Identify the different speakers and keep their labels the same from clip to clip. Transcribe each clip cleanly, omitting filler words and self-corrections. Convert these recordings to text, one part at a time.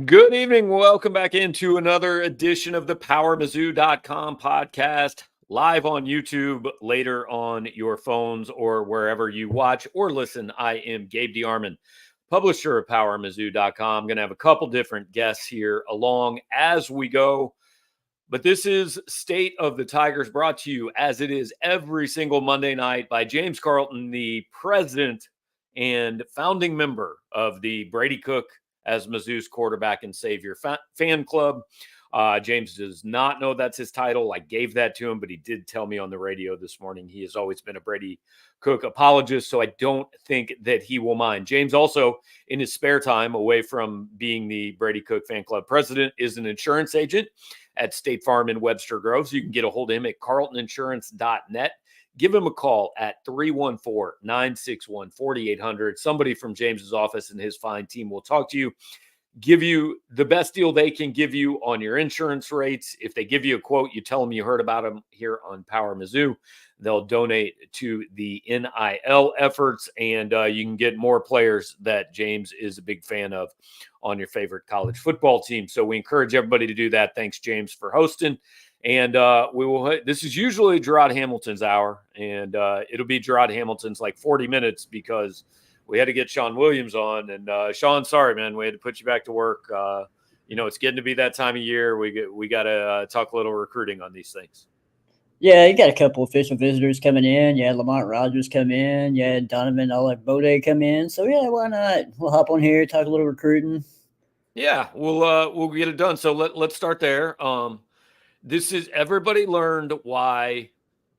Speaker 1: Good evening. Welcome back into another edition of the PowerMizzou.com podcast, live on YouTube, later on your phones or wherever you watch or listen. I am Gabe DeArmond, publisher of PowerMizzou.com. I'm going to have a couple different guests here along as we go. But this is State of the Tigers, brought to you as it is every single Monday night by James Carlton, the president and founding member of the Brady Cook as Mizzou's quarterback and savior fan club. James does not know that's his title. I gave that to him, but he did tell me on the radio this morning he has always been a Brady Cook apologist, so I don't think that he will mind. James also, in his spare time, away from being the Brady Cook fan club president, is an insurance agent at State Farm in Webster Grove. So you can get a hold of him at carltoninsurance.net. Give him a call at 314-961-4800. Somebody from James's office and his fine team will talk to you, give you the best deal they can give you on your insurance rates. If they give you a quote, you tell them you heard about them here on Power Mizzou. They'll donate to the NIL efforts, and you can get more players that James is a big fan of on your favorite college football team. So we encourage everybody to do that. Thanks, James, for hosting. And we will. This is usually Jarod Hamilton's hour, and it'll be Jarod Hamilton's like 40 minutes because we had to get Sean Williams on. And Sean, sorry, man, we had to put you back to work. It's getting to be that time of year. We got to talk a little recruiting on these things.
Speaker 2: Yeah, you got a couple official visitors coming in. You had Lamont Rogers come in. You had Donovan Bode come in. So yeah, why not? We'll hop on here, talk a little recruiting.
Speaker 1: Yeah, we'll get it done. So let's start there. This is everybody learned why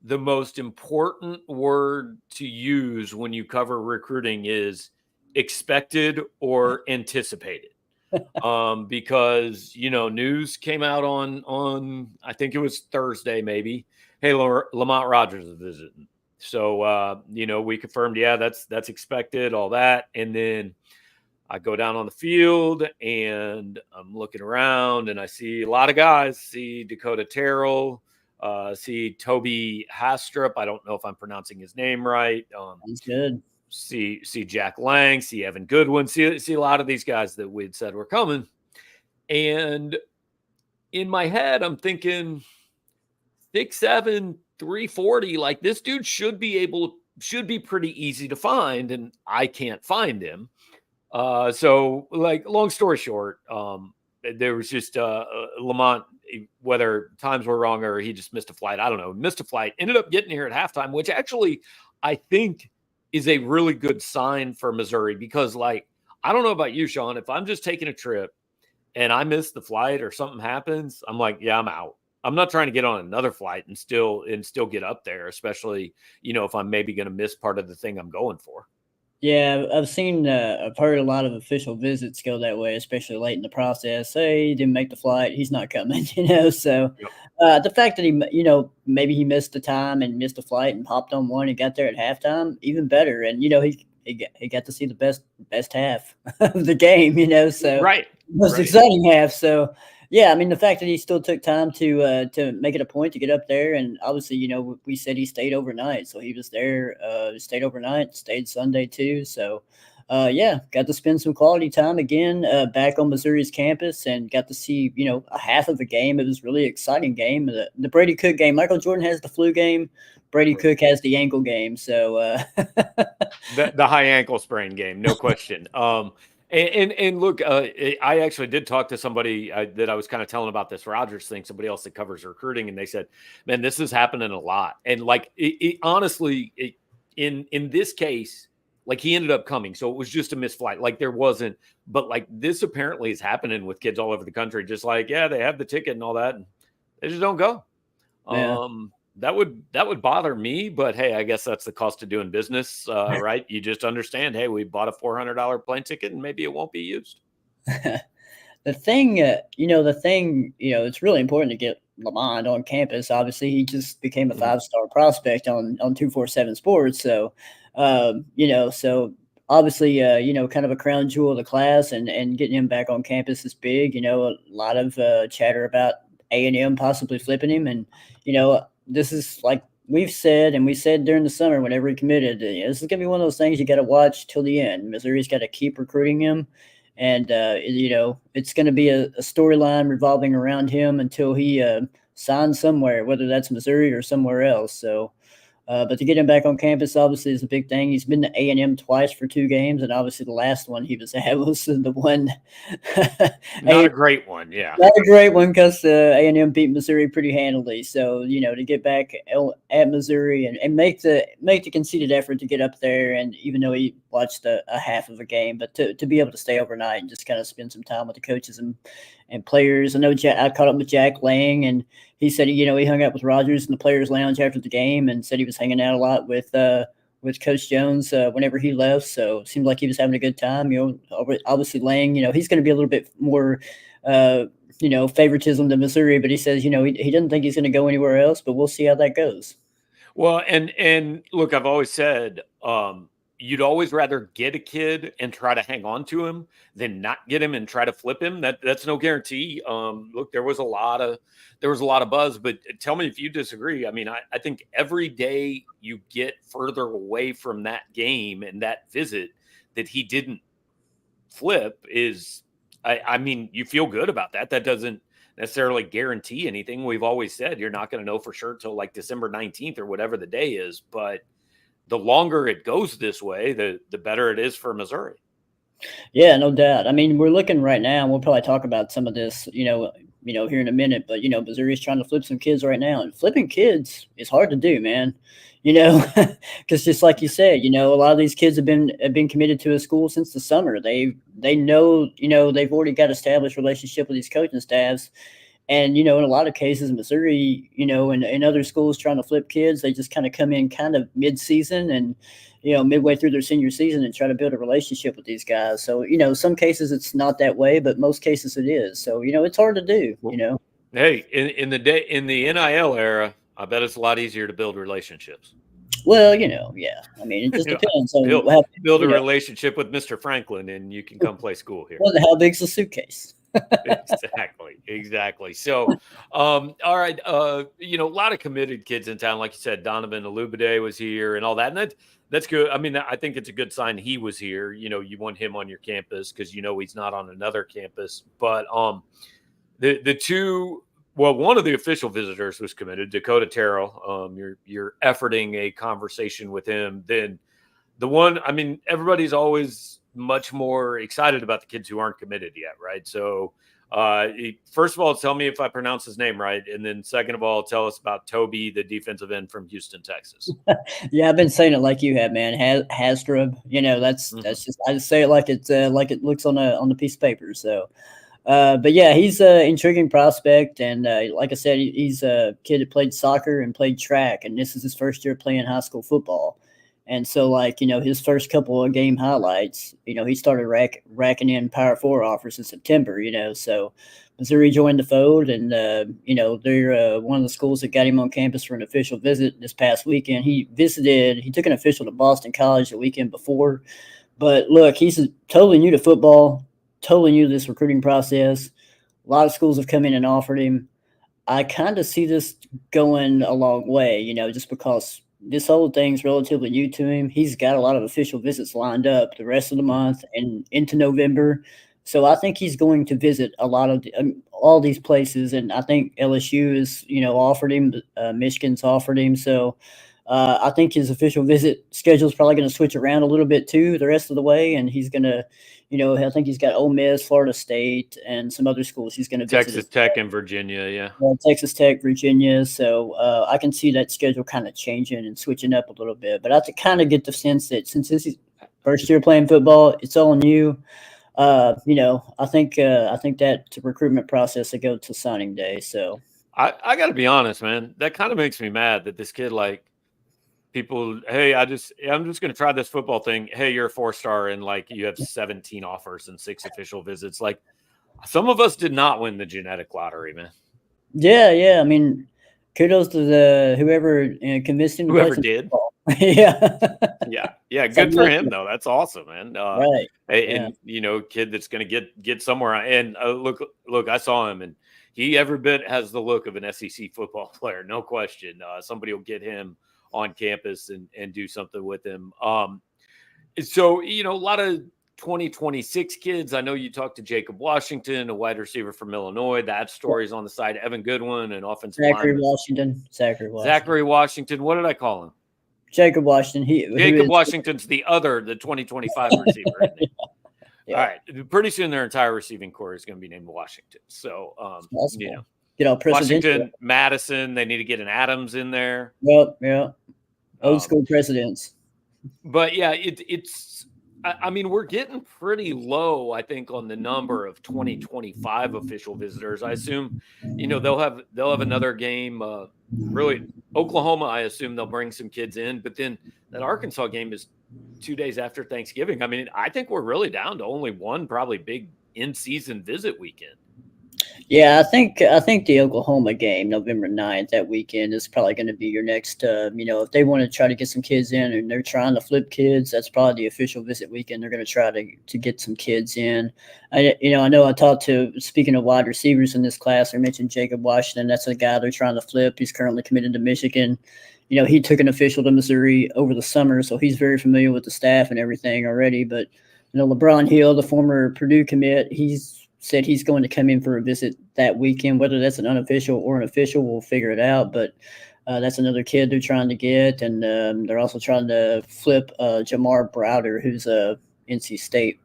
Speaker 1: the most important word to use when you cover recruiting is expected or anticipated. Because, news came out on I think it was Thursday, maybe. Hey, Lamont Rogers is visiting. So, we confirmed, yeah, that's expected, all that. And then I go down on the field and I'm looking around and I see a lot of guys. See Dakota Terrell, see Toby Hastrup. I don't know if I'm pronouncing his name right.
Speaker 2: He's good.
Speaker 1: See Jack Lang, see Evan Goodwin, see a lot of these guys that we'd said were coming. And in my head, I'm thinking 6'7", 340. Like, this dude should be pretty easy to find, and I can't find him. So, like, long story short, there was just Lamont, whether times were wrong or he just missed a flight. I don't know. Missed a flight. Ended up getting here at halftime, which actually I think is a really good sign for Missouri because, like, I don't know about you, Sean. If I'm just taking a trip and I miss the flight or something happens, I'm like, yeah, I'm out. I'm not trying to get on another flight and still get up there, especially, if I'm maybe going to miss part of the thing I'm going for.
Speaker 2: Yeah, I've heard a lot of official visits go that way, especially late in the process. Hey, he didn't make the flight. He's not coming, So
Speaker 1: Yep.
Speaker 2: The fact that he, maybe he missed the time and missed the flight and hopped on one and got there at halftime, even better. And, he got to see the best half of the game, so
Speaker 1: Right.
Speaker 2: Most exciting half. So, yeah, I mean, the fact that he still took time to make it a point to get up there, and obviously, we said he stayed overnight, so he was there, stayed overnight, stayed Sunday too. So, got to spend some quality time again back on Missouri's campus, and got to see a half of the game. It was a really exciting game. The Brady Cook game. Michael Jordan has the flu game. Brady Cook has the ankle game. So
Speaker 1: the high ankle sprain game, no question. And look, I actually did talk to somebody that I was kind of telling about this Rogers thing, somebody else that covers recruiting, and they said, man, this is happening a lot. And like, honestly, in this case, like, he ended up coming. So it was just a missed flight. Like, there wasn't, but like, this apparently is happening with kids all over the country. Just like, yeah, they have the ticket and all that, and they just don't go.
Speaker 2: Yeah.
Speaker 1: That would bother me, but hey, I guess that's the cost of doing business, right? You just understand, hey, we bought a $400 plane ticket and maybe it won't be used.
Speaker 2: The thing, it's really important to get Lamont on campus. Obviously, he just became a 5-star prospect on 247 Sports. So, so obviously, kind of a crown jewel of the class, and getting him back on campus is big. A lot of chatter about A&M possibly flipping him, and this is like we said during the summer whenever he committed, this is gonna be one of those things you got to watch till the end. Missouri's got to keep recruiting him. And it's going to be a storyline revolving around him until he signs somewhere, whether that's Missouri or somewhere else. So. But to get him back on campus, obviously, is a big thing. He's been to A&M twice for 2 games, and obviously the last one he was at was the one.
Speaker 1: Not a great one, yeah.
Speaker 2: Not a great one because A&M beat Missouri pretty handily. So to get back at Missouri and make the conceded effort to get up there, and even though he watched a half of a game, but to be able to stay overnight and just kind of spend some time with the coaches and players. I know I caught up with Jack Lang, and he said he hung out with Rogers in the players' lounge after the game, and said he was hanging out a lot with Coach Jones whenever he left. So it seemed like he was having a good time. Obviously Lang, he's going to be a little bit more, favoritism to Missouri, but he says, he doesn't think he's going to go anywhere else, but we'll see how that goes.
Speaker 1: Well, and look, I've always said, you'd always rather get a kid and try to hang on to him than not get him and try to flip him. That's no guarantee. Look, there was a lot of buzz, but tell me if you disagree. I mean, I think every day you get further away from that game and that visit that he didn't flip is, I mean, you feel good about that. That doesn't necessarily guarantee anything. We've always said you're not going to know for sure till like December 19th or whatever the day is, but the longer it goes this way, the better it is for Missouri.
Speaker 2: Yeah, no doubt. I mean, we're looking right now, and we'll probably talk about some of this, here in a minute. But Missouri's trying to flip some kids right now, and flipping kids is hard to do, man. Because just like you said, a lot of these kids have been committed to a school since the summer. They know, they've already got established relationship with these coaching staffs. And, in a lot of cases, Missouri, and other schools trying to flip kids, they just kind of come in kind of mid-season and, midway through their senior season and try to build a relationship with these guys. So, some cases it's not that way, but most cases it is. So, it's hard to do,
Speaker 1: Hey, in the NIL era, I bet it's a lot easier to build relationships.
Speaker 2: Well, yeah. I mean, it just depends on
Speaker 1: build a relationship with Mr. Franklin and you can come play school here.
Speaker 2: Well, how big's the suitcase?
Speaker 1: Exactly. So, all right. A lot of committed kids in town, like you said, Donovan Alubade was here and all that. And that's good. I mean, I think it's a good sign he was here. You want him on your campus because, he's not on another campus, but, the two, well, one of the official visitors was committed, Dakota Terrell. You're efforting a conversation with him. Then the one, I mean, everybody's always much more excited about the kids who aren't committed yet, right? So, first of all, tell me if I pronounce his name right, and then second of all, tell us about Toby, the defensive end from Houston, Texas.
Speaker 2: Yeah, I've been saying it like you have, man. Hastrub, that's just, I just say it like it looks on the piece of paper. So. But yeah, he's an intriguing prospect, and like I said, he's a kid that played soccer and played track, and this is his first year playing high school football. And so, his first couple of game highlights, he started racking in Power 4 offers in September. So Missouri joined the fold, and they're one of the schools that got him on campus for an official visit this past weekend. He took an official to Boston College the weekend before, but look, he's totally new to football. Totally new to this recruiting process. A lot of schools have come in and offered him. I kind of see this going a long way, just because this whole thing's relatively new to him. He's got a lot of official visits lined up the rest of the month and into November. So I think he's going to visit a lot of all these places. And I think LSU is, offered him. Michigan's offered him. So I think his official visit schedule is probably going to switch around a little bit too the rest of the way. And he's going to, I think he's got Ole Miss, Florida State, and some other schools he's going to visit.
Speaker 1: Texas Tech and Virginia, yeah.
Speaker 2: Texas Tech, Virginia. So I can see that schedule kind of changing and switching up a little bit. But I kind of get the sense that since this is first year playing football, it's all new. I think that recruitment process will go to signing day. So
Speaker 1: I got to be honest, man. That kind of makes me mad that this kid people, hey, I'm just going to try this football thing. Hey, you're a 4-star and you have 17 offers and 6 official visits. Some of us did not win the genetic lottery, man.
Speaker 2: Yeah. I mean, kudos to whoever convinced him.
Speaker 1: Whoever did. Yeah. Good for him though. That's awesome, man.
Speaker 2: Right.
Speaker 1: And kid that's going to get somewhere. And look, I saw him, and he every bit has the look of an SEC football player, no question. Somebody will get him on campus and do something with him. So, a lot of 2026 kids, I know you talked to Jacob Washington, a wide receiver from Illinois. That story's on the side. Evan Goodwin, an offensive lineman. Zachary Washington. What did I call him?
Speaker 2: Jacob Washington.
Speaker 1: Jacob Washington's the 2025 receiver. Isn't he? Yeah. All right. Pretty soon their entire receiving core is going to be named Washington. So, Washington, Madison, they need to get an Adams in there.
Speaker 2: Yep. Yeah. Old school presidents.
Speaker 1: But yeah, I mean, we're getting pretty low, I think, on the number of 2025 official visitors. I assume, they'll have another game. Really, Oklahoma, I assume they'll bring some kids in, but then that Arkansas game is 2 days after Thanksgiving. I mean, I think we're really down to only one probably big in-season visit weekend.
Speaker 2: Yeah, I think the Oklahoma game, November 9th, that weekend is probably going to be your next, if they want to try to get some kids in and they're trying to flip kids, that's probably the official visit weekend. They're going to try to get some kids in. I know I talked to, speaking of wide receivers in this class, I mentioned Jacob Washington. That's a guy they're trying to flip. He's currently committed to Michigan. He took an official to Missouri over the summer, so he's very familiar with the staff and everything already. But, LeBron Hill, the former Purdue commit, he's said he's going to come in for a visit that weekend. Whether that's an unofficial or an official, we'll figure it out. But that's another kid they're trying to get. And they're also trying to flip Jamar Browder, who's a NC State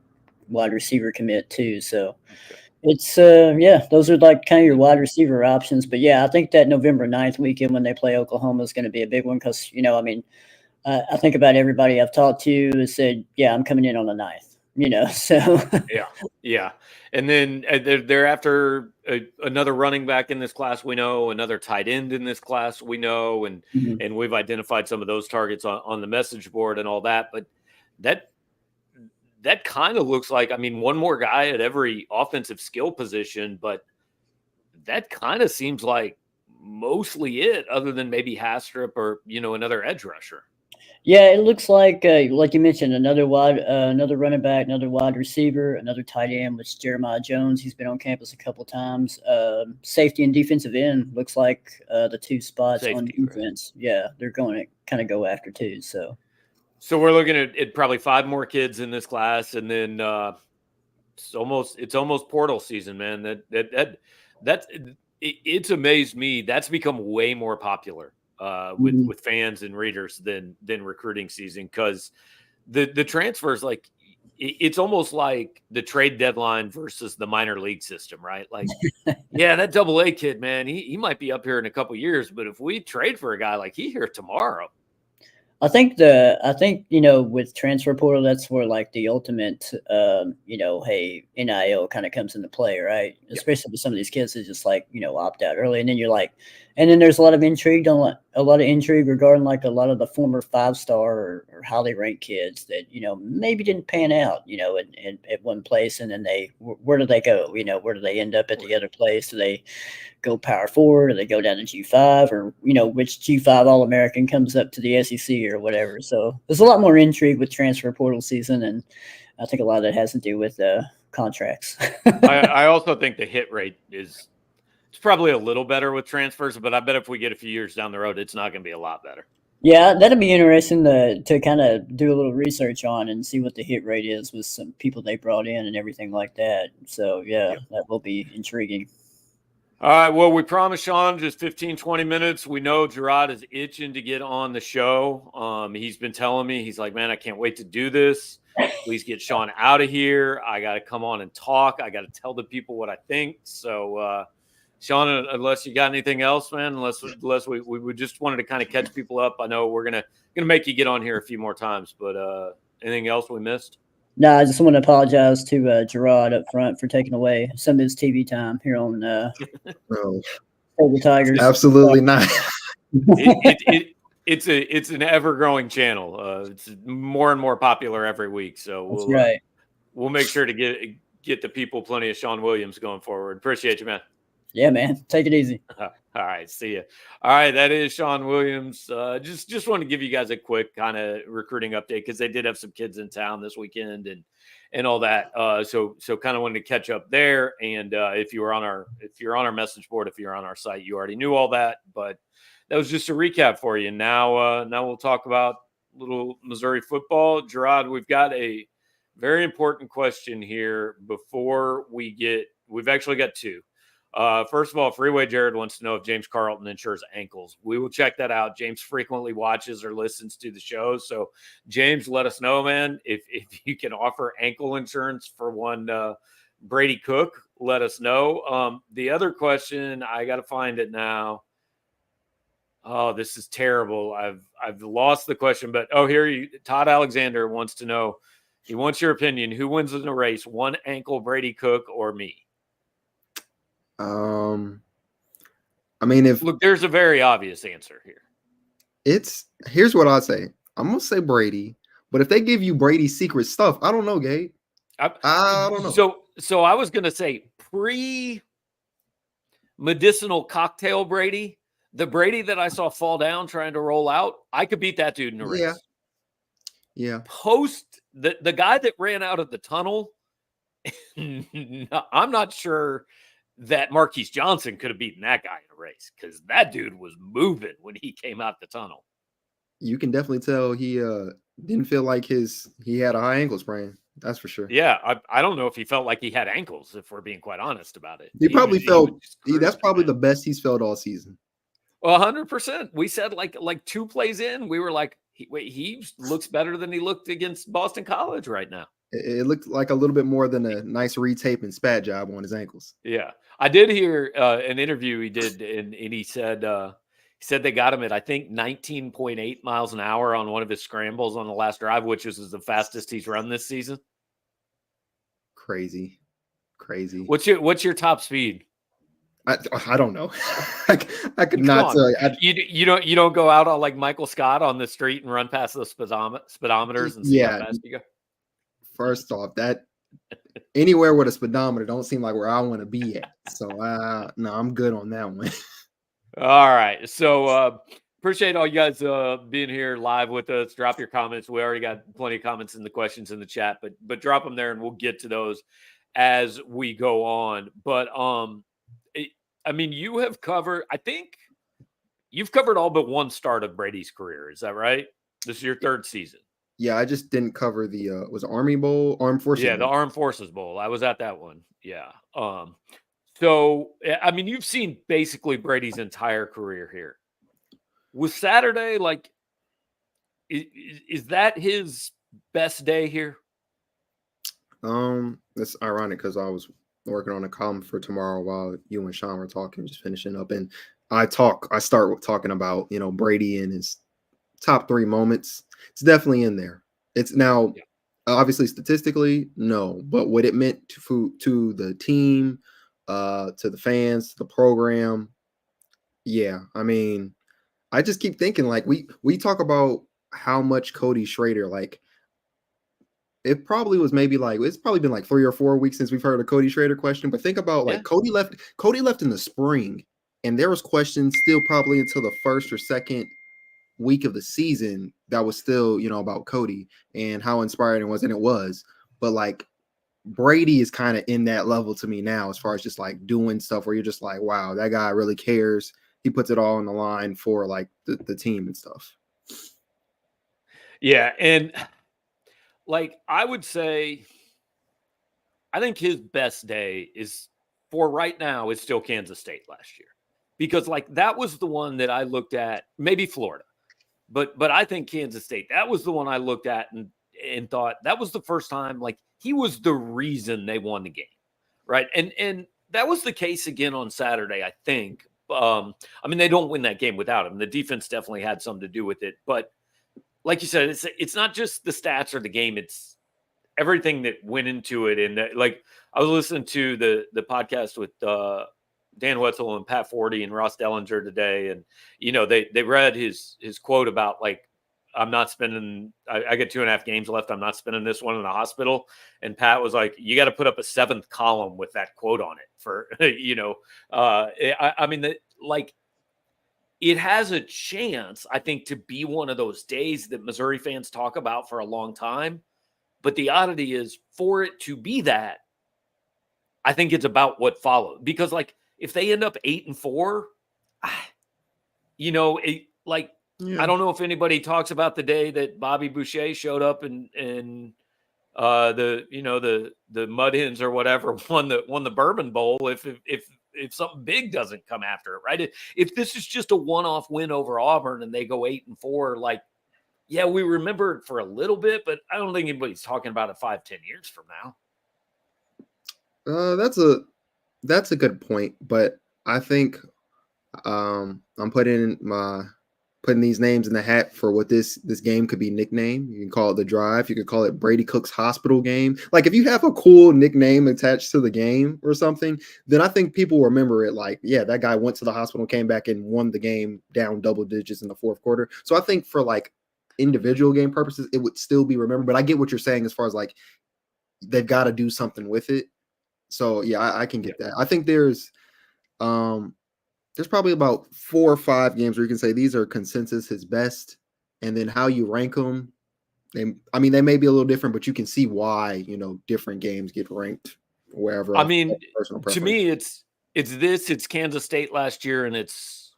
Speaker 2: wide receiver commit too. So it's, those are like kind of your wide receiver options. But, yeah, I think that November 9th weekend when they play Oklahoma is going to be a big one because, I think about everybody I've talked to has said, yeah, I'm coming in on the 9th. So
Speaker 1: yeah. And then they're after another running back in this class, we know, another tight end in this class, we know, and we've identified some of those targets on the message board and all that. But that kind of looks like, one more guy at every offensive skill position, but that kind of seems like mostly it, other than maybe Hastrip or, another edge rusher.
Speaker 2: Yeah, it looks like you mentioned, another running back, another wide receiver, another tight end, which Jeremiah Jones. He's been on campus a couple times. Safety and defensive end looks like the two spots on defense. Right. Yeah, they're going to kind of go after too. So
Speaker 1: we're looking at probably 5 more kids in this class, and then it's almost portal season, man. It's amazed me. That's become way more popular. With fans and readers than recruiting season, because the transfers, like it's almost like the trade deadline versus the minor league system, right? Like, yeah, that AA kid, man, he might be up here in a couple years, but if we trade for a guy like he here tomorrow.
Speaker 2: I think with transfer portal, that's where like the ultimate, hey, NIL kind of comes into play, right? Yep. Especially with some of these kids that just like, opt out early. And then you're like, and then there's a lot of intrigue regarding like a lot of the former 5-star or highly ranked kids that, maybe didn't pan out, at one place. And then where do they go? Where do they end up at the other place? Do they go Power 4? Do they go down to G5, or which G5 All-American comes up to the SEC or whatever? So there's a lot more intrigue with transfer portal season, and I think a lot of that has to do with contracts.
Speaker 1: I also think the hit rate it's probably a little better with transfers, but I bet if we get a few years down the road, it's not going to be a lot better. Yeah,
Speaker 2: that'd be interesting to kind of do a little research on and see what the hit rate is with some people they brought in and everything like that. So yeah. That will be intriguing.
Speaker 1: All right, well, we promised Sean just 15, 20 minutes. We know Jarod is itching to get on the show. He's been telling me, he's like, man, I can't wait to do this. Please get Sean out of here. I got to come on and talk. I got to tell the people what I think. So, Sean, unless you got anything else, man, unless we just wanted to kind of catch people up. I know we're gonna make you get on here a few more times, but anything else we missed?
Speaker 2: No, I just want to apologize to Jarod up front for taking away some of his TV time here on the Tigers.
Speaker 3: Absolutely not.
Speaker 1: It's an ever-growing channel. It's more and more popular every week. So we'll make sure to get the people plenty of Sean Williams going forward. Appreciate you, man.
Speaker 2: Yeah, man. Take it easy.
Speaker 1: All right. See ya. All right. That is Sean Williams. Just want to give you guys a quick kind of recruiting update, because they did have some kids in town this weekend and all that. So kind of wanted to catch up there. And if you're on our message board, if you're on our site, you already knew all that. But that was just a recap for you. Now we'll talk about little Missouri football. Jarod, we've got a Very important question here before we've actually got two. First of all, Freeway Jared wants to know if James Carlton insures ankles. We will check that out. James frequently watches or listens to the show. So, James, let us know, man. If you can offer ankle insurance for one Brady Cook, let us know. The other question, I got to find it now. Oh, this is terrible. I've lost the question, but Todd Alexander wants to know. He wants your opinion. Who wins in a race? One ankle Brady Cook or me?
Speaker 3: I mean,
Speaker 1: look, there's a very obvious answer here.
Speaker 3: Here's what I say. I'm gonna say Brady, but if they give you Brady's secret stuff, I don't know, Gabe. I don't know.
Speaker 1: So I was gonna say pre-medicinal cocktail Brady, the Brady that I saw fall down trying to roll out, I could beat that dude in a race.
Speaker 3: Yeah.
Speaker 1: Post the guy that ran out of the tunnel, I'm not sure that Marquise Johnson could have beaten that guy in a race because that dude was moving when he came out the tunnel.
Speaker 3: You can definitely tell he didn't feel like he had a high ankle sprain. That's for sure.
Speaker 1: Yeah, I don't know if he felt like he had ankles, if we're being quite honest about it.
Speaker 3: He probably felt that's probably the best he's felt all season.
Speaker 1: Well, 100%. We said like 2 plays in, we were like, he looks better than he looked against Boston College right now.
Speaker 3: It looked like a little bit more than a nice retape and spat job on his ankles.
Speaker 1: Yeah, I did hear an interview he did, and he said they got him at I think 19.8 miles an hour on one of his scrambles on the last drive, which is the fastest he's run this season.
Speaker 3: Crazy.
Speaker 1: What's your top speed?
Speaker 3: I don't know. I could not tell you.
Speaker 1: You don't go out on like Michael Scott on the street and run past the speedometers and see how fast you go.
Speaker 3: First off, that anywhere with a speedometer don't seem like where I want to be at. So no, I'm good on that one.
Speaker 1: All right. So appreciate all you guys being here live with us. Drop your comments. We already got plenty of comments in the questions in the chat, but drop them there and we'll get to those as we go on. But I mean, I think you've covered all but one start of Brady's career. Is that right? This is your third season.
Speaker 3: Yeah, I just didn't cover the was Army Bowl, Armed Forces.
Speaker 1: Yeah, the Armed Forces Bowl. I was at that one. Yeah. So I mean, you've seen basically Brady's entire career here. Was Saturday like? Is that his best day here?
Speaker 3: That's ironic because I was working on a column for tomorrow while you and Sean were talking, just finishing up, and I start talking about Brady and his top 3 moments. It's definitely in there. It's now obviously statistically no, but what it meant to the team, to the fans, to the program. Yeah, I mean, I just keep thinking like we talk about how much Cody Schrader, like it probably was maybe like it's probably been like 3 or 4 weeks since we've heard a Cody Schrader question, but think about like Cody left in the spring, and there was questions still probably until the first or second week of the season that was still about Cody and how inspiring it was, and it was. But like Brady is kind of in that level to me now as far as just like doing stuff where you're just like, wow, that guy really cares. He puts it all on the line for like the team and stuff.
Speaker 1: Yeah, and like I would say, I think his best day is for right now is still Kansas State last year, because like that was the one that I looked at, maybe Florida, but I think Kansas State, that was the one I looked at and thought that was the first time like he was the reason they won the game, right? And that was the case again on Saturday, I think. I mean, they don't win that game without him. The defense definitely had something to do with it, but like you said, it's not just the stats or the game; it's everything that went into it. And like I was listening to the podcast with Dan Wetzel and Pat Forty and Ross Dellinger today, and they read his quote about like I get 2.5 games left. I'm not spending this one in the hospital. And Pat was like, you got to put up a 7th column with that quote on it for I mean that like. It has a chance, I think, to be one of those days that Missouri fans talk about for a long time. But the oddity is, for it to be that, I think it's about what followed. Because, like, if they end up 8-4, I don't know if anybody talks about the day that Bobby Boucher showed up and the Mud Hens or whatever won the Bourbon Bowl if something big doesn't come after it, right? If this is just a one-off win over Auburn and they go 8-4, like, yeah, we remember it for a little bit, but I don't think anybody's talking about it 5-10 years from now.
Speaker 3: That's a good point, but I think I'm putting these names in the hat for what this game could be nicknamed. You can call it the Drive. You could call it Brady Cook's Hospital Game. Like, if you have a cool nickname attached to the game or something, then I think people remember it like, yeah, that guy went to the hospital, came back and won the game down double digits in the fourth quarter. So I think for like individual game purposes, it would still be remembered. But I get what you're saying as far as like they've got to do something with it. So yeah, I can get that. I think there's probably about 4 or 5 games where you can say these are consensus his best, and then how you rank them. They may be a little different, but you can see why, different games get ranked wherever.
Speaker 1: I mean, to me, it's Kansas State last year and it's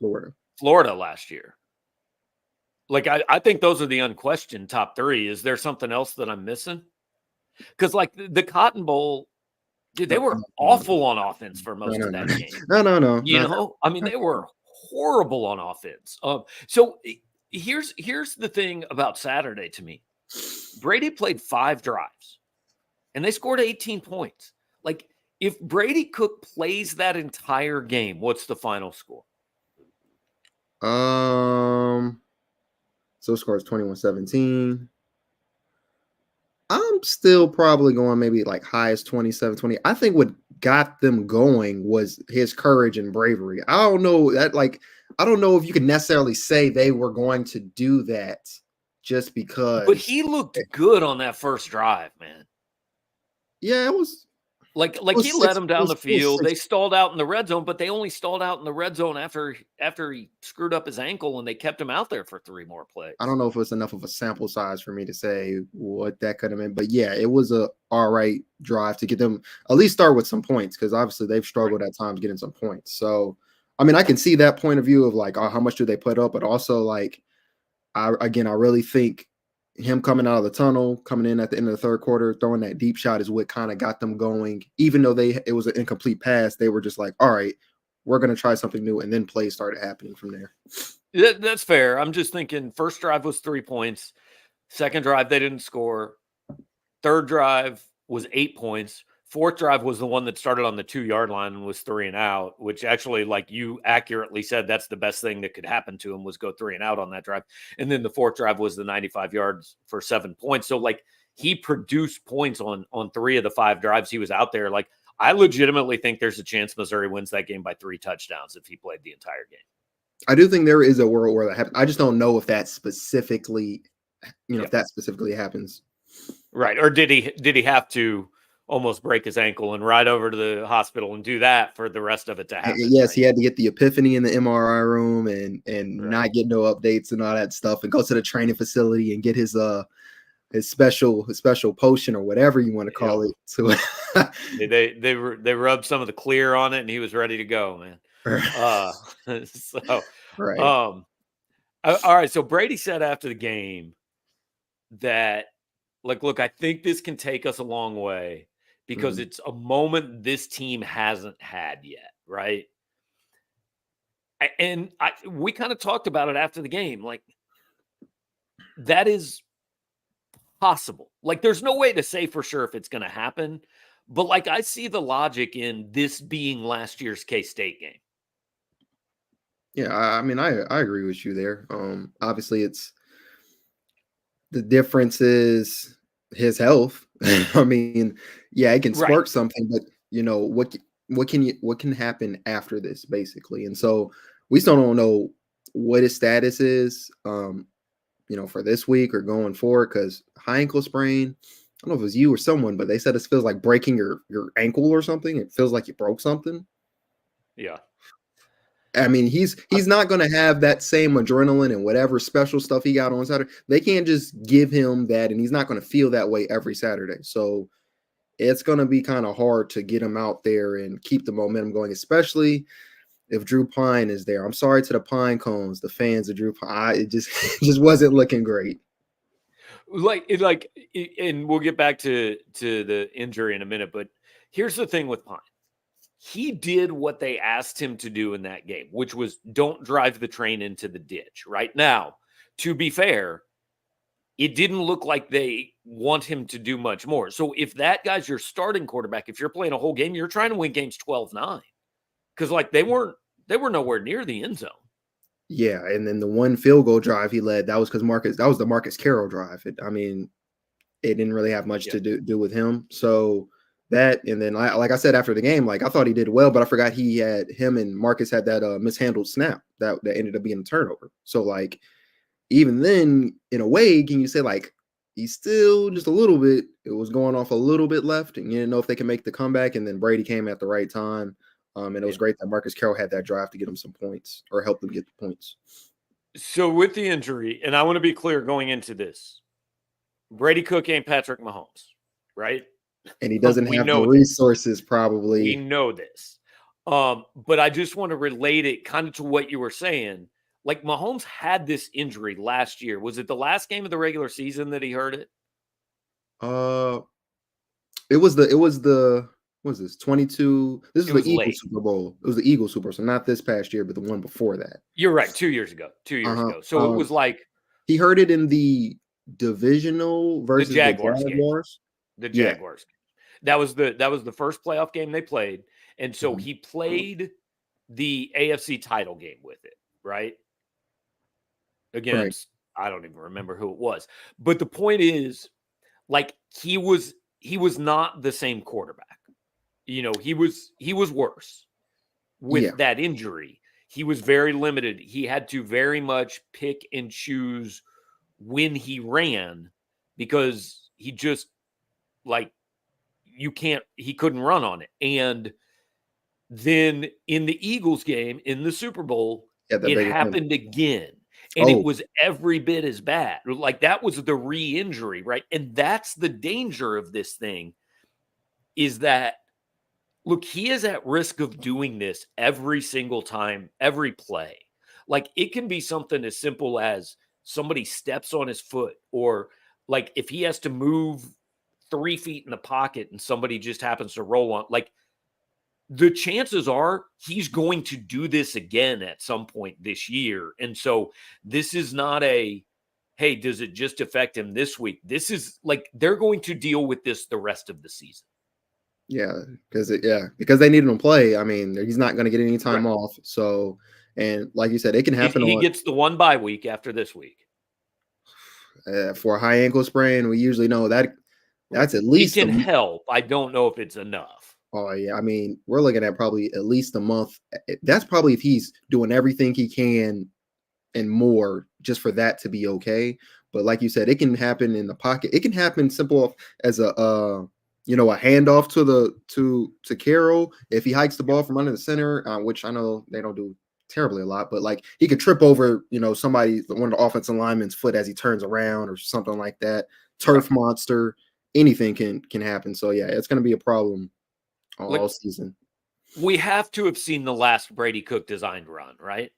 Speaker 1: Florida last year. Like, I think those are the unquestioned top 3. Is there something else that I'm missing? Because like the Cotton Bowl, dude, they were awful on offense for most of that game.
Speaker 3: No.
Speaker 1: I mean, they were horrible on offense. So here's the thing about Saturday to me. Brady played 5 drives, and they scored 18 points. Like, if Brady Cook plays that entire game, what's the final score?
Speaker 3: So score is 21-17. I'm still probably going maybe like high as 27-20. I think what got them going was his courage and bravery. I don't know if you can necessarily say they were going to do that just because.
Speaker 1: But he looked good on that first drive, man.
Speaker 3: Yeah, it was.
Speaker 1: Like he led them down the field. They stalled out in the red zone, but they only stalled out in the red zone after he screwed up his ankle, and they kept him out there for 3 more plays.
Speaker 3: I don't know if it was enough of a sample size for me to say what that could have been, but yeah, it was a all right drive to get them at least start with some points, because obviously they've struggled at times getting some points. So, I mean, I can see that point of view of like, how much do they put up, but also like, I really think him coming out of the tunnel, coming in at the end of the third quarter, throwing that deep shot is what kind of got them going. Even though it was an incomplete pass, they were just like, all right, we're going to try something new. And then plays started happening from there.
Speaker 1: That's fair. I'm just thinking first drive was 3 points. Second drive, they didn't score. Third drive was 8 points. Fourth drive was the one that started on the 2-yard line and was 3 and out, which actually, like you accurately said, that's the best thing that could happen to him was go 3 and out on that drive. And then the fourth drive was the 95 yards for 7 points. So like he produced points on 3 of the 5 drives he was out there. Like, I legitimately think there's a chance Missouri wins that game by 3 touchdowns if he played the entire game.
Speaker 3: I do think there is a world where that happens. I just don't know if that specifically, if that specifically happens.
Speaker 1: Right. Or did he have to almost break his ankle and ride over to the hospital and do that for the rest of it to happen?
Speaker 3: Yes, right? He had to get the epiphany in the MRI room and right. Not get no updates and all that stuff, and go to the training facility and get his special potion or whatever you want to call it. So
Speaker 1: they rubbed some of the clear on it, and he was ready to go, man. So
Speaker 3: right.
Speaker 1: All right. So Brady said after the game that, like, look, I think this can take us a long way because it's a moment this team hasn't had yet, right? And we kind of talked about it after the game. Like, that is possible. Like, there's no way to say for sure if it's going to happen. But, like, I see the logic in this being last year's K-State game.
Speaker 3: Yeah, I mean, I agree with you there. Obviously, it's the difference is his health. I mean, yeah, it can spark something, but what can happen after this, basically? And so we still don't know what his status is, for this week or going forward, because high ankle sprain. I don't know if it was you or someone, but they said it feels like breaking your ankle or something. It feels like you broke something.
Speaker 1: Yeah.
Speaker 3: I mean, he's not going to have that same adrenaline and whatever special stuff he got on Saturday. They can't just give him that, and he's not going to feel that way every Saturday. So it's going to be kind of hard to get him out there and keep the momentum going, especially if Drew Pine is there. I'm sorry to the Pine Cones, the fans of Drew Pine. It just wasn't looking great.
Speaker 1: And we'll get back to the injury in a minute, but here's the thing with Pine. He did what they asked him to do in that game, which was don't drive the train into the ditch. Right now, to be fair, it didn't look like they want him to do much more. So if that guy's your starting quarterback, if you're playing a whole game, you're trying to win games 12-9. Because like they were nowhere near the end zone.
Speaker 3: Yeah, and then the one field goal drive he led, that was the Marcus Carroll drive. It didn't really have much to do with him. So that, and then like I said after the game, like I thought he did well, but I forgot him and Marcus had that mishandled snap that ended up being a turnover. So like even then, in a way, can you say like he's still just a little bit, it was going off a little bit left, and you didn't know if they can make the comeback, and then Brady came at the right time. And it was great that Marcus Carroll had that drive to get him some points or help them get the points.
Speaker 1: So with the injury, and I want to be clear going into this, Brady Cook ain't Patrick Mahomes, right?
Speaker 3: And he doesn't have the resources probably.
Speaker 1: We know this. But I just want to relate it kind of to what you were saying. Like Mahomes had this injury last year. Was it the last game of the regular season that he hurt it?
Speaker 3: It was the what was this 22? This is the Eagles Super Bowl. It was the Eagles Super Bowl, so not this past year, but the one before that.
Speaker 1: You're right, 2 years ago. 2 years ago. So it was like
Speaker 3: he heard it in the divisional versus the Jaguars.
Speaker 1: The Jaguars. That was the first playoff game they played, and so he played the AFC title game with it, right? Against I don't even remember who it was, but the point is, like he was not the same quarterback. You know, he was worse with that injury. He was very limited. He had to very much pick and choose when he ran because he just he couldn't run on it. And then in the Eagles game in the Super Bowl, it happened again. And it was every bit as bad. Like that was the re-injury, right? And that's the danger of this thing is that look, he is at risk of doing this every single time, every play. Like it can be something as simple as somebody steps on his foot, or like if he has to move 3 feet in the pocket and somebody just happens to roll on, like the chances are he's going to do this again at some point this year. And so this is not hey, does it just affect him this week? This is like they're going to deal with this the rest of the season.
Speaker 3: Yeah, because they need him to play. I mean, he's not going to get any time off. So, and like you said, it can happen.
Speaker 1: He gets the one bye week after this week.
Speaker 3: For a high ankle sprain, we usually know that's at least
Speaker 1: it can help. I don't know if it's enough.
Speaker 3: Oh yeah, I mean, we're looking at probably at least a month. That's probably if he's doing everything he can and more, just for that to be okay. But like you said, it can happen in the pocket. It can happen simple as a handoff to Carroll if he hikes the ball from under the center, which I know they don't do terribly a lot, but like he could trip over, one of the offensive linemen's foot as he turns around or something like that. Turf monster, anything can happen. So yeah, it's going to be a problem all season.
Speaker 1: We have to have seen the last Brady Cook designed run, right?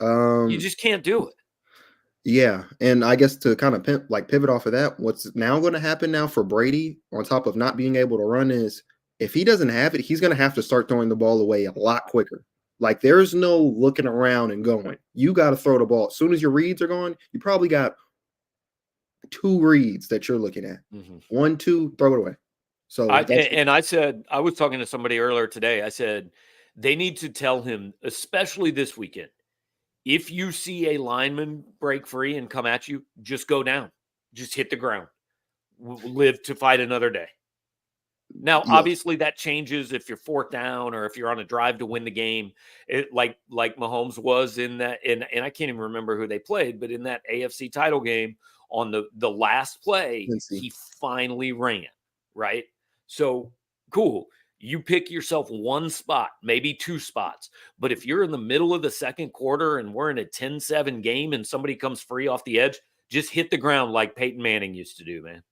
Speaker 1: You just can't do it.
Speaker 3: Yeah, and I guess to kind of pivot off of that, what's now going to happen now for Brady, on top of not being able to run, is if he doesn't have it, he's going to have to start throwing the ball away a lot quicker. Like there's no looking around and going. You got to throw the ball. As soon as your reads are gone, you probably got 2 reads that you're looking at. 1, 2, throw it away. So
Speaker 1: I was talking to somebody earlier today. I said they need to tell him, especially this weekend, if you see a lineman break free and come at you, just go down. Just hit the ground. Live to fight another day. Now, obviously, that changes if you're 4th down or if you're on a drive to win the game. Like Mahomes was in that, and I can't even remember who they played, but in that AFC title game on the last play, he finally ran, right? So, cool. You pick yourself one spot, maybe 2 spots. But if you're in the middle of the second quarter and we're in a 10-7 game and somebody comes free off the edge, just hit the ground like Peyton Manning used to do, man.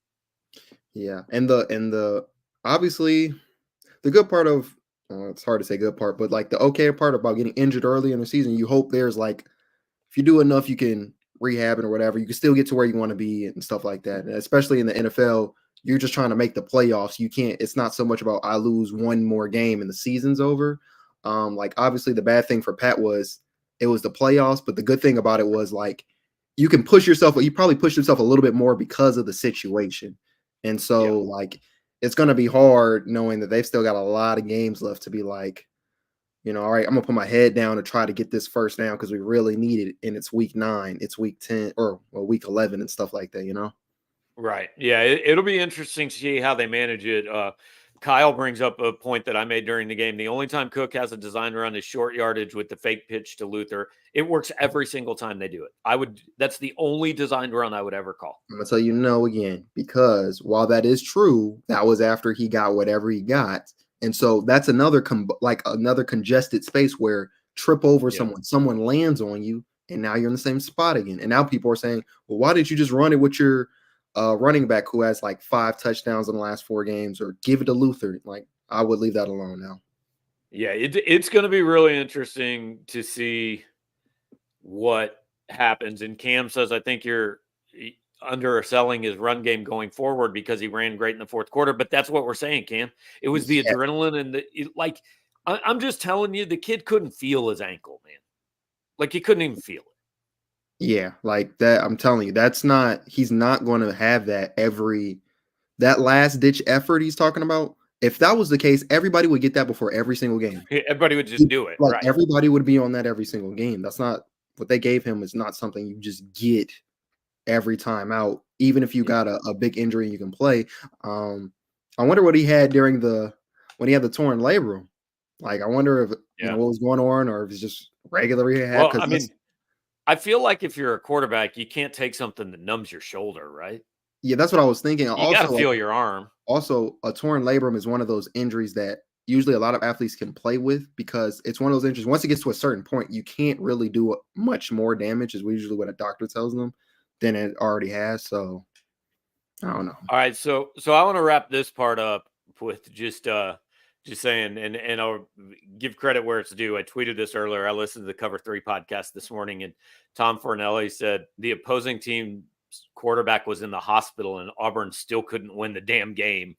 Speaker 3: Yeah. And the obviously the good part of it's hard to say good part, but like the okay part about getting injured early in the season, you hope there's like if you do enough, you can rehabbing or whatever, you can still get to where you want to be and stuff like that. And especially in the NFL, you're just trying to make the playoffs. You can't. It's not so much about I lose one more game and the season's over. Like obviously the bad thing for Pat was it was the playoffs, but the good thing about it was like you can push yourself. You probably push yourself a little bit more because of the situation, and so like it's going to be hard knowing that they've still got a lot of games left to be like, all right, I'm gonna put my head down to try to get this first down because we really need it. And it's week 9, it's week 10 or week 11 and stuff like that.
Speaker 1: Right. Yeah. It'll be interesting to see how they manage it. Kyle brings up a point that I made during the game. The only time Cook has a design run is short yardage with the fake pitch to Luther. It works every single time they do it. That's the only designed run I would ever call.
Speaker 3: I'm gonna tell you no again, because while that is true, that was after he got whatever he got. And so that's another another congested space where trip over someone lands on you, and now you're in the same spot again. And now people are saying, well, why did you just run it with your running back who has like 5 touchdowns in the last 4 games, or give it to Luther? Like, I would leave that alone now.
Speaker 1: Yeah, it's going to be really interesting to see what happens. And Cam says, I think you're underselling his run game going forward because he ran great in the fourth quarter. But that's what we're saying, Cam. It was the adrenaline and I'm just telling you, the kid couldn't feel his ankle, man. Like he couldn't even feel it.
Speaker 3: Yeah, like that. I'm telling you, he's not going to have that that last ditch effort he's talking about. If that was the case, everybody would get that before every single game.
Speaker 1: Everybody would just do it.
Speaker 3: Like
Speaker 1: right.
Speaker 3: Everybody would be on that every single game. That's not what they gave him. Is not something you just get every time out, even if you got a big injury and you can play. I wonder what he had when he had the torn labrum. Like, I wonder if what was going on, or if it's just regular rehab.
Speaker 1: Well, I mean, I feel like if you're a quarterback, you can't take something that numbs your shoulder, right?
Speaker 3: Yeah, that's what I was thinking.
Speaker 1: You got to feel your arm.
Speaker 3: Also, a torn labrum is one of those injuries that usually a lot of athletes can play with, because it's one of those injuries. Once it gets to a certain point, you can't really do much more damage, is usually what a doctor tells them, than it already has. So I don't know.
Speaker 1: All right, so I want to wrap this part up with just saying, and I'll give credit where it's due. I tweeted this earlier. I listened to the Cover 3 podcast this morning, and Tom Fornelli said the opposing team's quarterback was in the hospital and Auburn still couldn't win the damn game.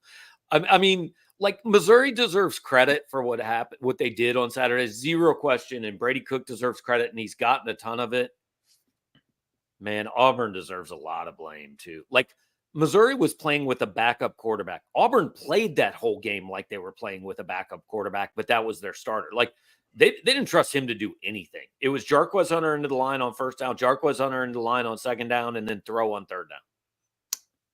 Speaker 1: I mean, like, Missouri deserves credit for what happened, what they did on Saturday, zero question. And Brady Cook deserves credit, and he's gotten a ton of it. Man, Auburn deserves a lot of blame too. Like, Missouri was playing with a backup quarterback. Auburn played that whole game like they were playing with a backup quarterback, but that was their starter. Like, they didn't trust him to do anything. It was Jarquez Hunter into the line on first down, Jarquez Hunter into the line on second down, and then throw on third down.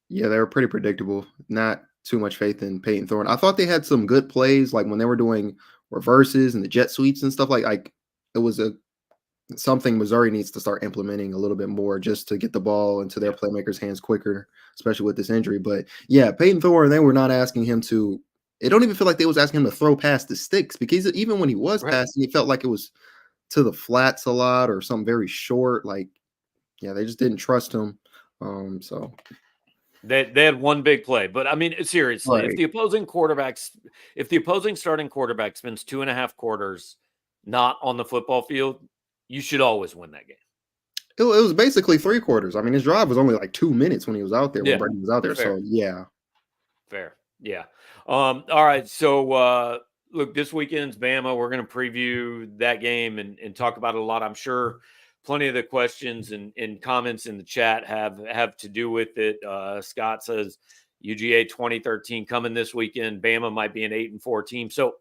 Speaker 3: Yeah, they were pretty predictable. Not too much faith in Peyton Thorne. I thought they had some good plays, like when they were doing reverses and the jet sweeps and stuff. Like it was something Missouri needs to start implementing a little bit more, just to get the ball into their playmakers' hands quicker, especially with this injury. But yeah, Peyton Thorne, they were not asking him to. It don't even feel like they was asking him to throw past the sticks, because even when he was passing, it felt like it was to the flats a lot or something very short. Like, yeah, they just didn't trust him. So
Speaker 1: they had one big play, but I mean, seriously,
Speaker 3: right.
Speaker 1: if the opposing starting quarterback spends 2.5 quarters not on the football field, you should always win that game.
Speaker 3: It was basically 3 quarters. I mean, his drive was only like 2 minutes when he was out there, when Brady was out there.
Speaker 1: Fair.
Speaker 3: So yeah.
Speaker 1: Fair. Yeah. All right. So look, this weekend's Bama. We're going to preview that game and talk about it a lot. I'm sure plenty of the questions and comments in the chat have to do with it. Scott says UGA 2013 coming this weekend. Bama might be an 8-4 team. So,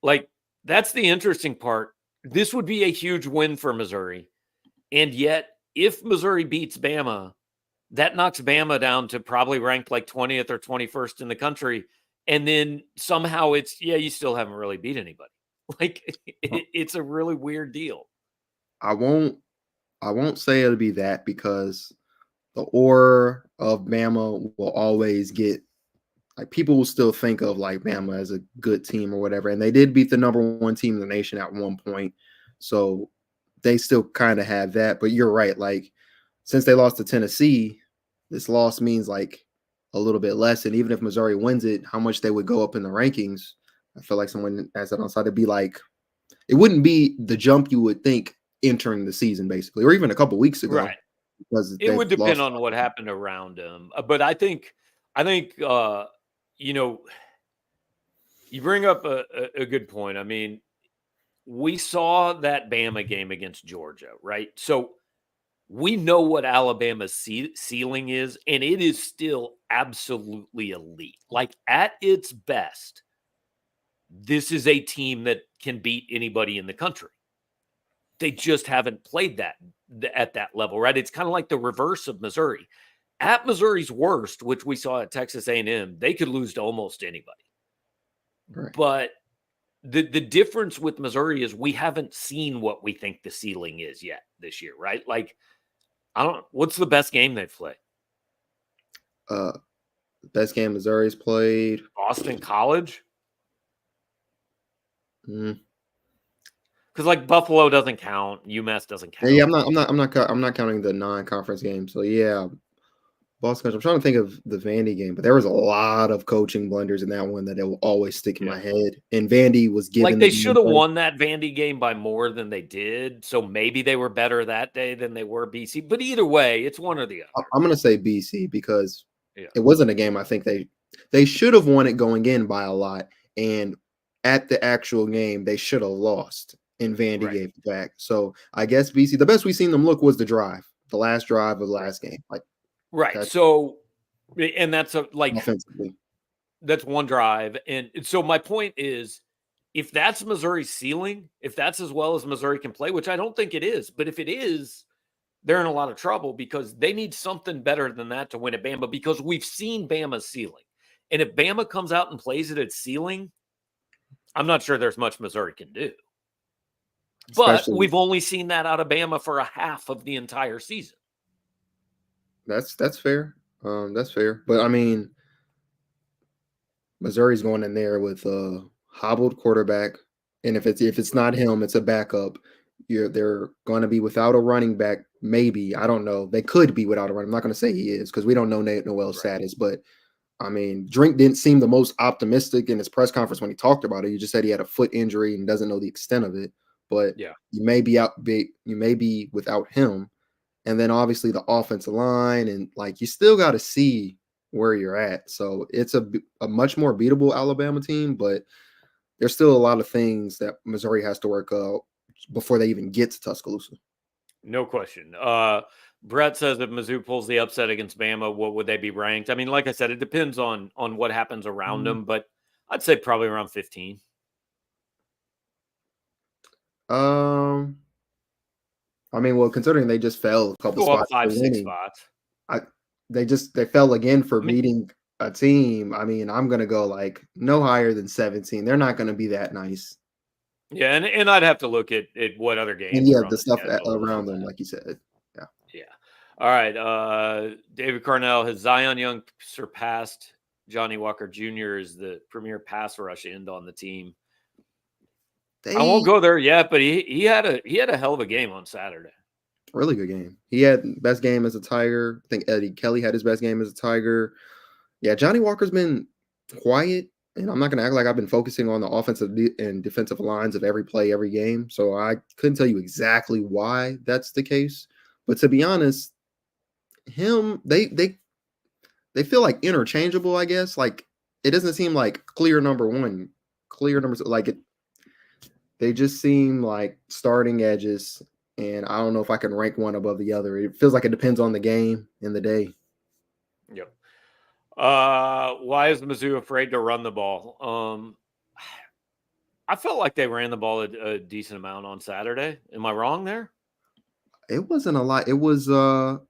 Speaker 1: like, that's the interesting part. This would be a huge win for Missouri. And yet, if Missouri beats Bama, that knocks Bama down to probably ranked like 20th or 21st in the country. And then somehow you still haven't really beat anybody. Like, it's a really weird deal.
Speaker 3: I won't say it'll be that, because the aura of Bama will always get, like, people will still think of like Bama as a good team or whatever. And they did beat the number 1 team in the nation at one point. So they still kind of have that. But you're right. Like, since they lost to Tennessee, this loss means like a little bit less. And even if Missouri wins it, how much they would go up in the rankings, I feel like someone asked that on side, it'd be like, it wouldn't be the jump you would think entering the season, basically, or even a couple weeks ago.
Speaker 1: Right.
Speaker 3: Because
Speaker 1: It would depend on what happened around him. But I think, you know, you bring up a good point. I mean, we saw that Bama game against Georgia, right? So we know what Alabama's ceiling is, and it is still absolutely elite. Like at its best, this is a team that can beat anybody in the country. They just haven't played that at that level, right? It's kind of like the reverse of Missouri. At Missouri's worst, which we saw at Texas A&M, they could lose to almost anybody.
Speaker 3: Right.
Speaker 1: But the difference with Missouri is we haven't seen what we think the ceiling is yet this year, right? Like, what's the best game they've played?
Speaker 3: Best game Missouri's played.
Speaker 1: Boston College?
Speaker 3: Mm.
Speaker 1: Because like Buffalo doesn't count, UMass doesn't count.
Speaker 3: Yeah, I'm not counting the non-conference game. So yeah, Boston. I'm trying to think of the Vandy game, but there was a lot of coaching blunders in that one that it will always stick in my head. And Vandy was given
Speaker 1: like they should have won that Vandy game by more than they did. So maybe they were better that day than they were BC. But either way, it's one or the other.
Speaker 3: I'm going to say BC because it wasn't a game. I think they should have won it going in by a lot, and at the actual game they should have lost. And Vandy gave it back. So I guess BC. The best we've seen them look was the last drive of the last game. Like.
Speaker 1: Right. So, and that's
Speaker 3: offensively.
Speaker 1: That's one drive. And so my point is, if that's Missouri's ceiling, if that's as well as Missouri can play, which I don't think it is, but if it is, they're in a lot of trouble because they need something better than that to win at Bama because we've seen Bama's ceiling. And if Bama comes out and plays at its ceiling, I'm not sure there's much Missouri can do. But we've only seen that out of Bama for a half of the entire season.
Speaker 3: That's fair. That's fair. But I mean, Missouri's going in there with a hobbled quarterback, and if it's not him, it's a backup. They're going to be without a running back. Maybe, I don't know. They could be without a running. I'm not going to say he is because we don't know Nate Noel's status. But I mean, Drink didn't seem the most optimistic in his press conference when he talked about it. He just said he had a foot injury and doesn't know the extent of it. But you may be without him. And then obviously the offensive line, and like you still got to see where you're at. So it's a much more beatable Alabama team, but there's still a lot of things that Missouri has to work out before they even get to Tuscaloosa.
Speaker 1: No question. Brett says if Mizzou pulls the upset against Bama, what would they be ranked? I mean, like I said, it depends on what happens around them, but I'd say probably around 15.
Speaker 3: I mean, well, considering they just fell a couple spots,
Speaker 1: 5-6 spots.
Speaker 3: They fell again for beating a team. I mean, I'm gonna go like no higher than 17. They're not gonna be that nice.
Speaker 1: Yeah, and I'd have to look at what other games.
Speaker 3: And the stuff around them, like you said.
Speaker 1: Yeah. All right. David Carnell, has Zion Young surpassed Johnny Walker Jr. as the premier pass rush end on the team? I won't go there yet, but he had a hell of a game on Saturday.
Speaker 3: Really good game. He had best game as a Tiger. I think Eddie Kelly had his best game as a Tiger. Yeah, Johnny Walker's been quiet, and I'm not going to act like I've been focusing on the offensive and defensive lines of every play, every game. So I couldn't tell you exactly why that's the case. But to be honest, they feel like interchangeable, I guess. Like it doesn't seem like clear number one, clear numbers like it. They just seem like starting edges, and I don't know if I can rank one above the other. It feels like it depends on the game and the day.
Speaker 1: Yep. Why is Mizzou afraid to run the ball? I felt like they ran the ball a decent amount on Saturday. Am I wrong there?
Speaker 3: It wasn't a lot. It was the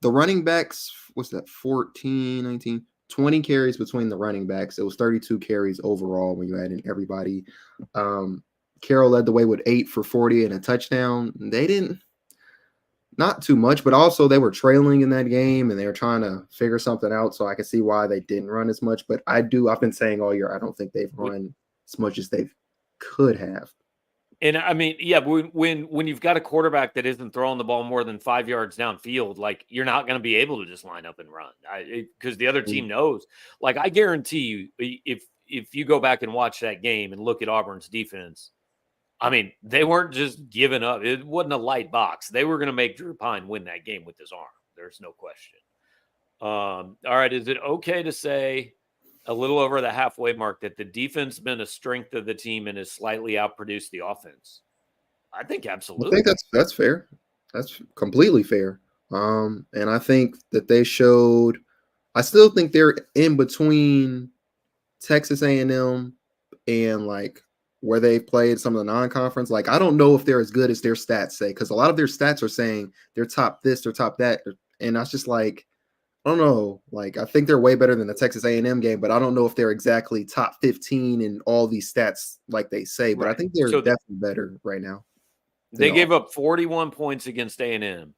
Speaker 3: running backs, what's that, 14, 19, 20 carries between the running backs. It was 32 carries overall when you add in everybody. Carroll led the way with 8 for 40 and a touchdown. They didn't, not too much, but also they were trailing in that game and they were trying to figure something out. So I can see why they didn't run as much. But I've been saying all year, I don't think they've run as much as they could have.
Speaker 1: And I mean, yeah, when you've got a quarterback that isn't throwing the ball more than 5 yards downfield, like you're not going to be able to just line up and run because the other team knows. Like I guarantee you, if you go back and watch that game and look at Auburn's defense, I mean, they weren't just giving up. It wasn't a light box. They were going to make Drew Pine win that game with his arm. There's no question. All right. Is it okay to say a little over the halfway mark that the defense has been a strength of the team and has slightly outproduced the offense? I think
Speaker 3: I
Speaker 1: absolutely.
Speaker 3: think that's fair. That's completely fair. And I think that they showed. I still think they're in between Texas A&M and like where they've played some of the non-conference. Like I don't know if they're as good as their stats say, because a lot of their stats are saying they're top this, they're top that, and that's just like I don't know. Like I think they're way better than the Texas A&M game, but I don't know if they're exactly top 15 in all these stats like they say. But I
Speaker 1: Right.
Speaker 3: think they're
Speaker 1: So
Speaker 3: definitely better right now.
Speaker 1: they gave up 41 points against A&M.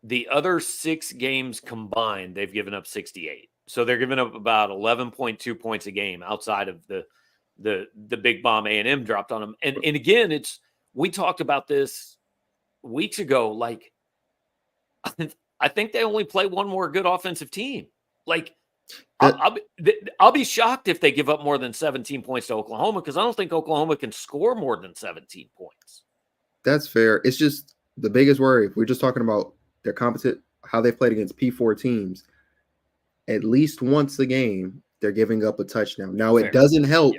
Speaker 1: The other 6 games combined, they've given up 68. So they're giving up about 11.2 points a game outside of the big bomb A&M dropped on them. And again, we talked about this weeks ago. Like, I think they only play one more good offensive team. Like, I'll be shocked if they give up more than 17 points to Oklahoma, because I don't think Oklahoma can score more than 17 points.
Speaker 3: That's fair. It's just the biggest worry. If we're just talking about their competent, how they played against P4 teams, at least once a game, they're giving up a touchdown. Now,
Speaker 1: Fair.
Speaker 3: it doesn't help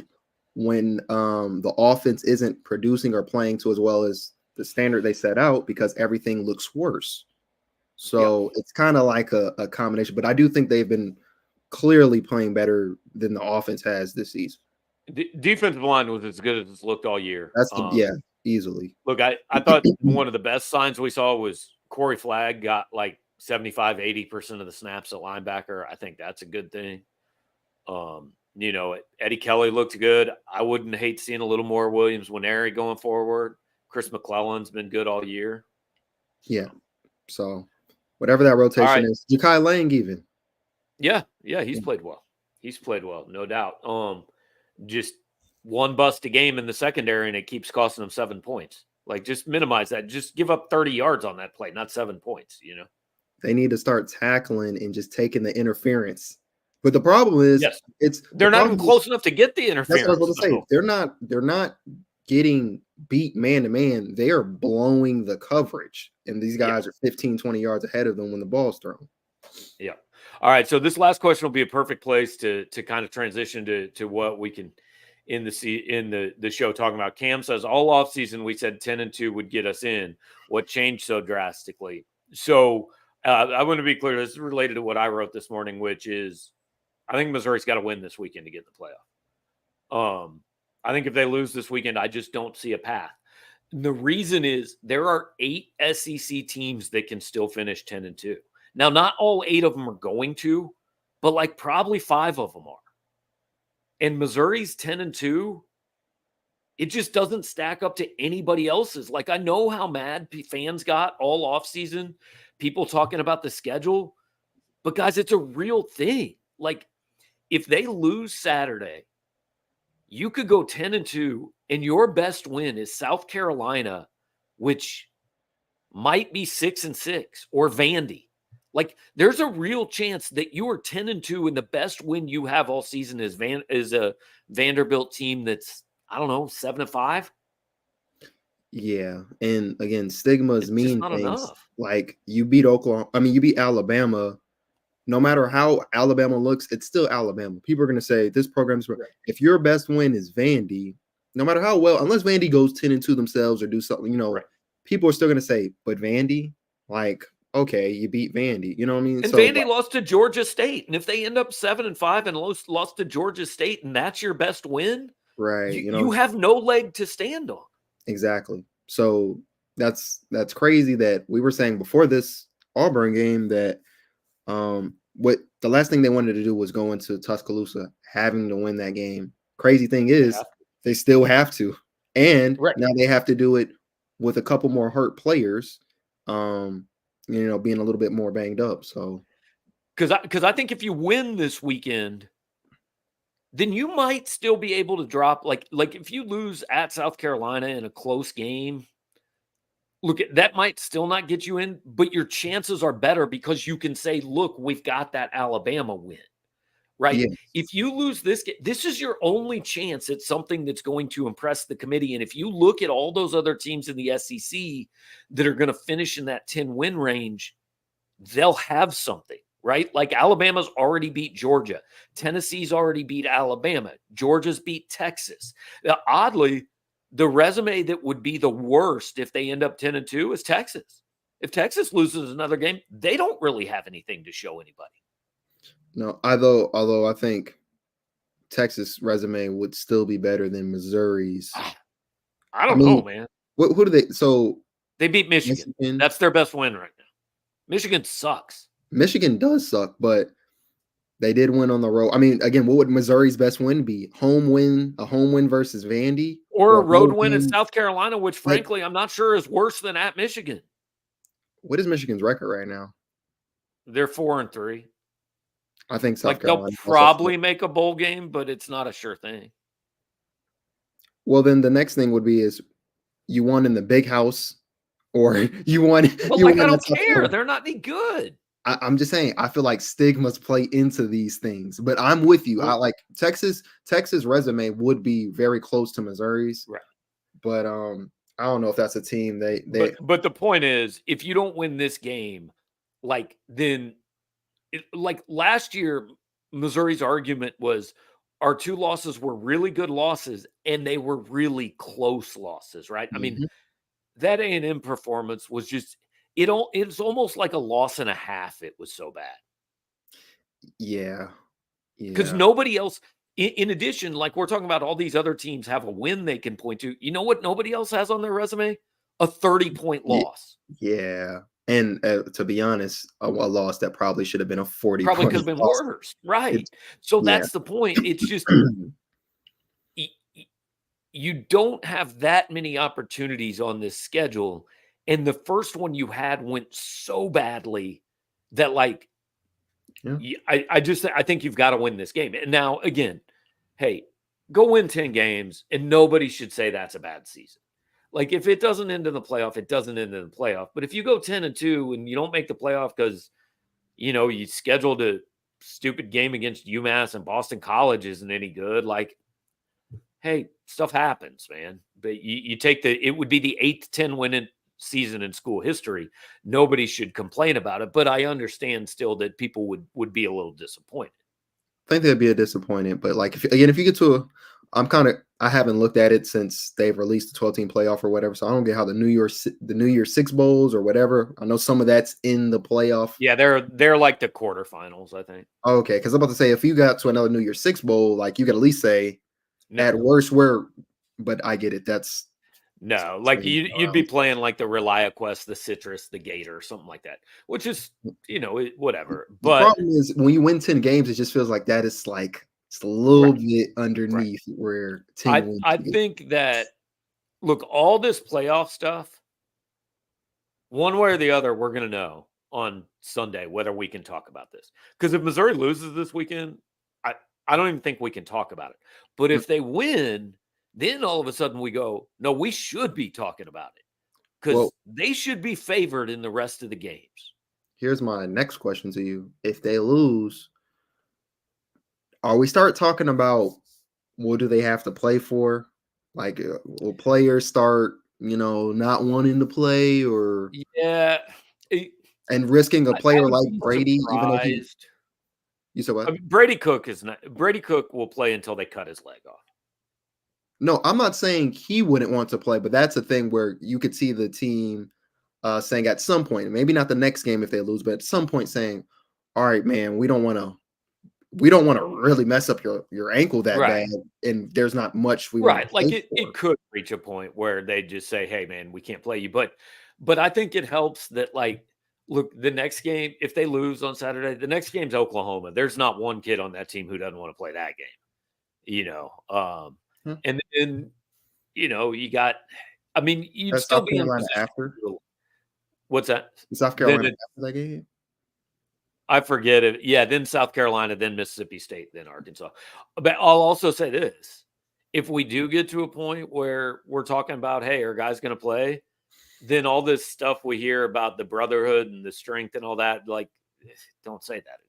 Speaker 3: when the offense isn't producing or playing to as well as the standard they set out, because everything looks worse. So it's kind of like a combination. But I do think they've been clearly playing better than the offense has this season.
Speaker 1: The defensive line was as good as it's looked all year.
Speaker 3: That's easily.
Speaker 1: Look, I thought one of the best signs we saw was Corey Flagg got like 75-80% of the snaps at linebacker. I think that's a good thing. Eddie Kelly looked good. I wouldn't hate seeing a little more Williams Nwaneri going forward. Chris McClellan's been good all year.
Speaker 3: Yeah. So whatever that rotation is, Ja'Kai Lang even.
Speaker 1: Yeah, he's played well. He's played well, no doubt. Just one bust a game in the secondary, and it keeps costing them 7 points. Like, just minimize that. Just give up 30 yards on that play, not 7 points,
Speaker 3: They need to start tackling and just taking the interference. But the problem is,
Speaker 1: they're not even close enough to get the interference.
Speaker 3: That's what I was going to say. They're not getting beat man to man. They are blowing the coverage, and these guys are 15, 20 yards ahead of them when the ball's thrown.
Speaker 1: Yeah. All right. So this last question will be a perfect place to kind of transition to what we can in the show talking about. Cam says all offseason we said 10-2 would get us in. What changed so drastically? So I want to be clear. This is related to what I wrote this morning, which is I think Missouri's got to win this weekend to get in the playoff. I think if they lose this weekend, I just don't see a path. The reason is there are 8 SEC teams that can still finish 10-2. Now, not all 8 of them are going to, but like probably 5 of them are. And Missouri's 10-2, it just doesn't stack up to anybody else's. Like, I know how mad fans got all offseason, people talking about the schedule, but guys, it's a real thing. Like, if they lose Saturday, you could go 10-2, and your best win is South Carolina, which might be 6-6, or Vandy. Like, there's a real chance that you are 10-2, and the best win you have all season is a Vanderbilt team that's, I don't know, 7-5.
Speaker 3: Yeah, and again, stigmas mean things.
Speaker 1: Enough.
Speaker 3: Like you beat Oklahoma. I mean, you beat Alabama. No matter how Alabama looks, it's still Alabama. People are going to say this program's right. If your best win is Vandy, no matter how well, unless Vandy goes 10-2 themselves or do something, people are still going to say, but Vandy, like, okay, you beat Vandy. You know what I mean?
Speaker 1: And Vandy lost to Georgia State. And if they end up 7-5 and lost to Georgia State, and that's your best win,
Speaker 3: right?
Speaker 1: You have no leg to stand on.
Speaker 3: Exactly. So that's crazy that we were saying before this Auburn game that what the last thing they wanted to do was go into Tuscaloosa having to win that game. Crazy thing is they still have to. And now they have to do it with a couple more hurt players, being a little bit more banged up. So
Speaker 1: because I think if you win this weekend, then you might still be able to drop like if you lose at South Carolina in a close game, look, that might still not get you in, but your chances are better because you can say, look, we've got that Alabama win. right?
Speaker 3: Yes.
Speaker 1: If you lose this game, this is your only chance at something that's going to impress the committee. And if you look at all those other teams in the SEC that are going to finish in that 10-win range, they'll have something, right? Like Alabama's already beat Georgia. Tennessee's already beat Alabama. Georgia's beat Texas. Now, oddly, the resume that would be the worst if they end up 10-2 is Texas. If Texas loses another game, they don't really have anything to show anybody.
Speaker 3: No, although I think Texas resume would still be better than Missouri's.
Speaker 1: I don't know, man.
Speaker 3: Who do they? So
Speaker 1: they beat Michigan. That's their best win right now. Michigan sucks.
Speaker 3: Michigan does suck, but they did win on the road. I mean, again, what would Missouri's best win be? A home win versus Vandy,
Speaker 1: or a road win in South Carolina, which frankly I'm not sure is worse than at Michigan.
Speaker 3: What is Michigan's record right now?
Speaker 1: They're 4-3.
Speaker 3: I think South
Speaker 1: Carolina they'll probably make a bowl game, but it's not a sure thing.
Speaker 3: Well, then the next thing would be is you won in the big house, or you won.
Speaker 1: But I don't care. They're not any good.
Speaker 3: I'm just saying. I feel like stigmas play into these things, but I'm with you. I like Texas. Texas resume would be very close to Missouri's,
Speaker 1: right?
Speaker 3: But I don't know if that's a team they.
Speaker 1: But the point is, if you don't win this game, then. Like last year, Missouri's argument was our 2 losses were really good losses and they were really close losses, right? I mean, that A&M performance was just it's almost like a loss and a half. It was so bad.
Speaker 3: Yeah.
Speaker 1: Because nobody else, in addition, like we're talking about all these other teams have a win they can point to. You know what nobody else has on their resume? A 30-point loss.
Speaker 3: Yeah. And to be honest, a loss that probably should have been a 40.
Speaker 1: Probably could have been worse, right? So that's the point. It's just you don't have that many opportunities on this schedule, and the first one you had went so badly that, I think you've got to win this game. And now again, hey, go win 10 games, and nobody should say that's a bad season. Like, if it doesn't end in the playoff, it doesn't end in the playoff. But if you go 10-2 and you don't make the playoff because, you scheduled a stupid game against UMass and Boston College isn't any good, hey, stuff happens, man. But you take it would be the 8th 10-win season in school history. Nobody should complain about it. But I understand still that people would be a little disappointed.
Speaker 3: I think they'd be a disappointed. But, if you get to I haven't looked at it since they've released the 12-team playoff or whatever, so I don't get how the New Year's 6 bowls or whatever. I know some of that's in the playoff.
Speaker 1: Yeah, they're like the quarterfinals, I think.
Speaker 3: Okay, because I'm about to say if you got to another New Year's 6 bowl, you could at least say at worst but I get it. That's
Speaker 1: no, you'd be playing like the ReliaQuest, the Citrus, the Gator, something like that, which is whatever. But
Speaker 3: the problem is when you win 10 games, it just feels like that is it's a little bit underneath where 10 wins.
Speaker 1: I think that, look, all this playoff stuff, one way or the other, we're going to know on Sunday whether we can talk about this. Because if Missouri loses this weekend, I don't even think we can talk about it. But if they win, then all of a sudden we go, no, we should be talking about it. Because they should be favored in the rest of the games.
Speaker 3: Here's my next question to you. If they lose, we start talking about what do they have to play for? Will players start, not wanting to play or and risking a player like Brady, even though you said what?
Speaker 1: Brady Cook will play until they cut his leg off.
Speaker 3: No, I'm not saying he wouldn't want to play, but that's a thing where you could see the team saying at some point, maybe not the next game if they lose, but at some point saying, all right, man, we don't want to really mess up your ankle that bad, and there's not much we want.
Speaker 1: It could reach a point where they just say, "Hey, man, we can't play you." But I think it helps that look, the next game, if they lose on Saturday, the next game's Oklahoma. There's not one kid on that team who doesn't want to play that game, And then you got. I mean, you'd still be in position
Speaker 3: after.
Speaker 1: What's that?
Speaker 3: South Carolina after that game.
Speaker 1: I forget it. Yeah, then South Carolina, then Mississippi State, then Arkansas. But I'll also say this. If we do get to a point where we're talking about, hey, are guys going to play? Then all this stuff we hear about the brotherhood and the strength and all that, don't say that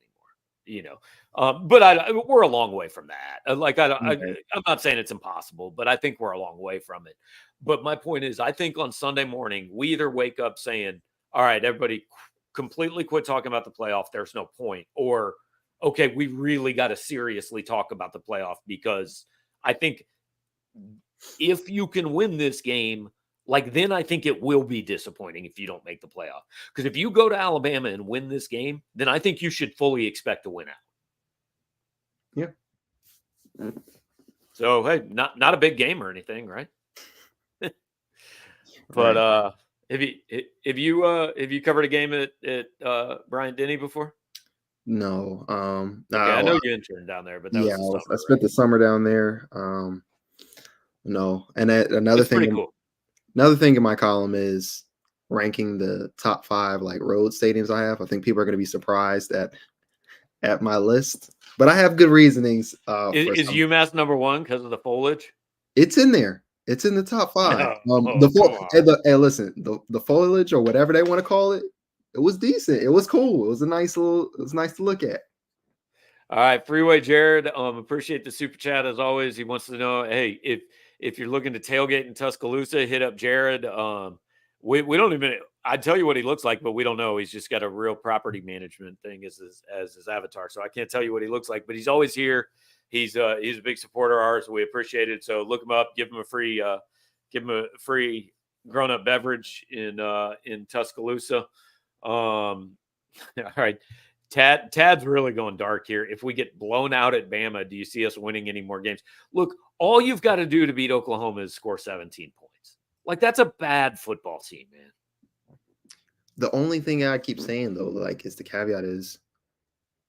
Speaker 1: But we're a long way from that.
Speaker 3: Okay.
Speaker 1: I'm not saying it's impossible, but I think we're a long way from it. But my point is, I think on Sunday morning, we either wake up saying, all right, everybody completely quit talking about the playoff. There's no point. Or, okay, we really got to seriously talk about the playoff, because I think if you can win this game, then I think it will be disappointing if you don't make the playoff. Because if you go to Alabama and win this game, then I think you should fully expect to win out.
Speaker 3: Yeah.
Speaker 1: So, hey, not a big game or anything, right? But
Speaker 3: Right.
Speaker 1: have you covered a game at Bryant-Denny before?
Speaker 3: No.
Speaker 1: Okay, I know you interned down there, but that
Speaker 3: Yeah,
Speaker 1: was the summer,
Speaker 3: I spent
Speaker 1: right?
Speaker 3: the summer down there. No, and
Speaker 1: It's pretty cool.
Speaker 3: another thing in my column is ranking the top 5 road stadiums I have. I think people are going to be surprised at my list, but I have good reasonings. For
Speaker 1: Is
Speaker 3: some.
Speaker 1: UMass number 1 because of the foliage?
Speaker 3: It's in there. It's in the top 5.
Speaker 1: No, come on.
Speaker 3: Hey, listen, the foliage or whatever they want to call it, it was decent. It was cool. It was nice to look at.
Speaker 1: All right, Freeway Jared, appreciate the super chat as always. He wants to know, hey, if you're looking to tailgate in Tuscaloosa, hit up Jared. We don't even. I'd tell you what he looks like, but we don't know. He's just got a real property management thing as his avatar, so I can't tell you what he looks like. But he's always here. He's a big supporter of ours. So we appreciate it. So look him up. Give him a free grown up beverage in Tuscaloosa. All right. Tad's really going dark here. If we get blown out at Bama, do you see us winning any more games? Look, all you've got to do to beat Oklahoma is score 17 points. That's a bad football team, man.
Speaker 3: The only thing I keep saying though, is the caveat is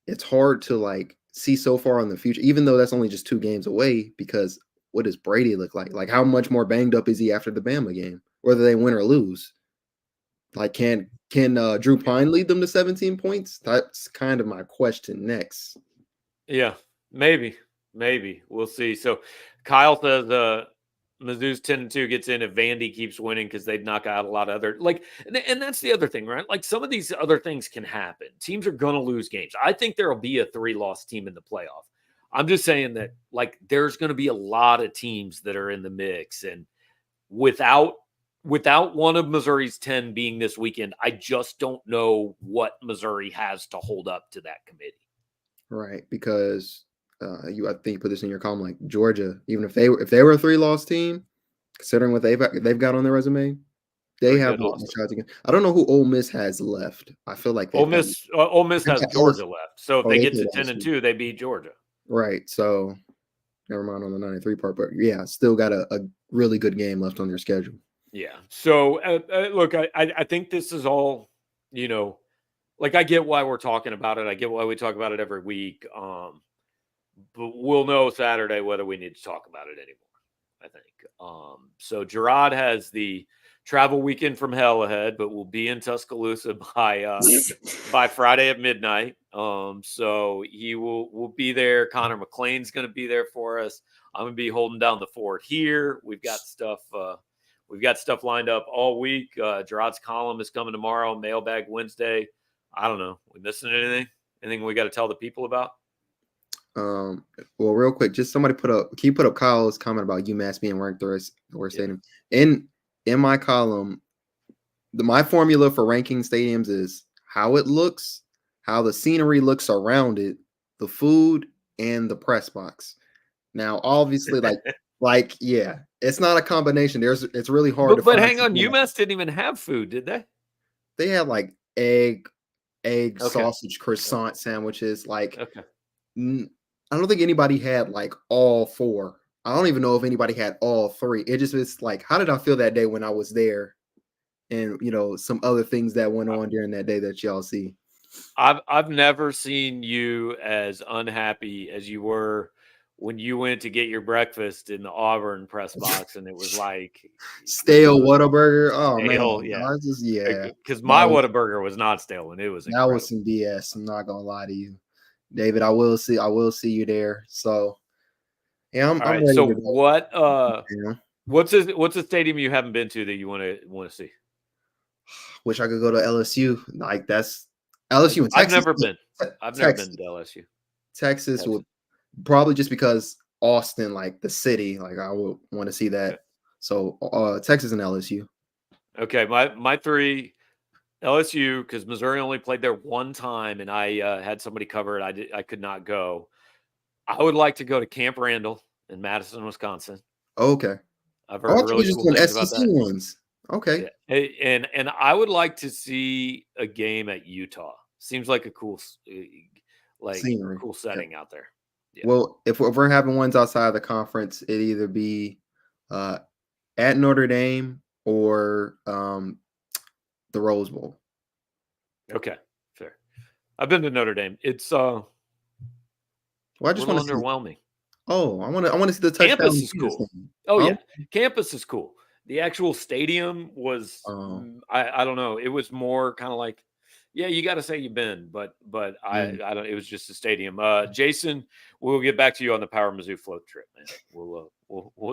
Speaker 3: it's hard to see so far in the future, even though that's only just 2 games away, because what does Brady look like? How much more banged up is he after the Bama game, whether they win or lose? Can Drew Pine lead them to 17 points? That's kind of my question next.
Speaker 1: Yeah, maybe. We'll see. So Kyle says Mizzou's 10-2 gets in if Vandy keeps winning, because they'd knock out a lot of other and that's the other thing, right? Some of these other things can happen. Teams are going to lose games. I think there'll be a 3-loss team in the playoff. I'm just saying that there's going to be a lot of teams that are in the mix, and without one of Missouri's 10 being this weekend, I just don't know what Missouri has to hold up to that committee.
Speaker 3: Right, because I think you put this in your column, Georgia, even if they were a 3-loss team, considering what they've got on their resume, they have a shot again. I don't know who Ole Miss has left. I feel like
Speaker 1: Ole Miss has Georgia left. So if they get to 10-2, they beat Georgia.
Speaker 3: Right. So never mind on the 93 part, but yeah, still got a really good game left on their schedule.
Speaker 1: Yeah. So look, I think this is all, I get why we're talking about it. I get why we talk about it every week. But we'll know Saturday whether we need to talk about it anymore, I think. So Jarod has the travel weekend from hell ahead, but we'll be in Tuscaloosa by Friday at midnight. So he will be there. Connor McLean's going to be there for us. I'm going to be holding down the fort here. We've got stuff lined up all week. Jarod's column is coming tomorrow. Mailbag Wednesday. I don't know. We missing anything? Anything we got to tell the people about?
Speaker 3: Well, real quick, just somebody can you put up Kyle's comment about UMass being ranked the worst stadium? In my column, my formula for ranking stadiums is how it looks, how the scenery looks around it, the food, and the press box. Now, obviously, yeah, it's not a combination. It's really hard to
Speaker 1: but
Speaker 3: find.
Speaker 1: Hang on, UMass didn't even have food, did they?
Speaker 3: They had egg, sausage, croissant sandwiches.
Speaker 1: Okay.
Speaker 3: I don't think anybody had all 4. I don't even know if anybody had all 3. It just was how did I feel that day when I was there? And some other things that went on during that day that y'all see.
Speaker 1: I've never seen you as unhappy as you were when you went to get your breakfast in the Auburn press box, and it was
Speaker 3: stale Whataburger. Oh
Speaker 1: stale,
Speaker 3: man,
Speaker 1: because my Whataburger was not stale, and it was incredible.
Speaker 3: That was some BS. I'm not gonna lie to you, David. I will see you there. So yeah, I'm ready.
Speaker 1: So what's a stadium you haven't been to that you want to see?
Speaker 3: Wish I could go to LSU. LSU and Texas.
Speaker 1: I've never been. I've never been to LSU.
Speaker 3: Texas would probably just because Austin, like the city, like I would want to see that. Okay. So Texas and LSU.
Speaker 1: Okay, my three, LSU, because Missouri only played there one time, and I had somebody cover it. I could not go. I would like to go to Camp Randall in Madison, Wisconsin.
Speaker 3: Okay.
Speaker 1: I've heard really cool things about that.
Speaker 3: Ones. Okay.
Speaker 1: Yeah. And I would like to see a game at Utah. Seems like a cool scenery. Cool setting out there.
Speaker 3: Yeah. Well, if we're having ones outside of the conference, it'd either be at Notre Dame or the Rose Bowl.
Speaker 1: Okay, fair. I've been to Notre Dame. It's
Speaker 3: well, I just want to
Speaker 1: underwhelming.
Speaker 3: Oh, I want to see the touchdown.
Speaker 1: Campus is cool. Oh yeah, campus is cool. The actual stadium was I don't know. It was more kind of like, yeah, you got to say you've been, but I don't. It was just a stadium. Jason, we'll get back to you on the Power Mizzou float trip, man. We'll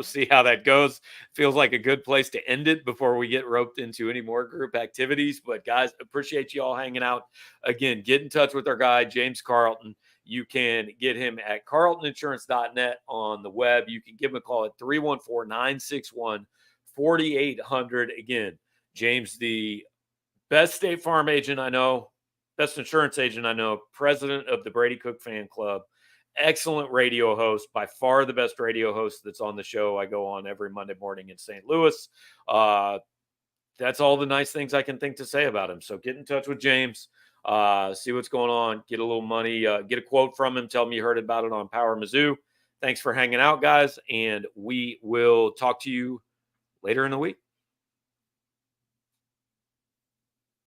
Speaker 1: see how that goes. Feels like a good place to end it before we get roped into any more group activities. But guys, appreciate you all hanging out. Again, get in touch with our guy James Carlton. You can get him at carltoninsurance.net on the web. You can give him a call at 314-961-4800. Again, James, the best State Farm agent I know, best insurance agent I know, president of the Brady Cook Fan Club, excellent radio host, by far the best radio host that's on the show. I go on every Monday morning in St. Louis. That's all the nice things I can think to say about him. So get in touch with James, see what's going on, get a little money, get a quote from him, tell him you heard about it on Power Mizzou. Thanks for hanging out, guys, and we will talk to you later in the week.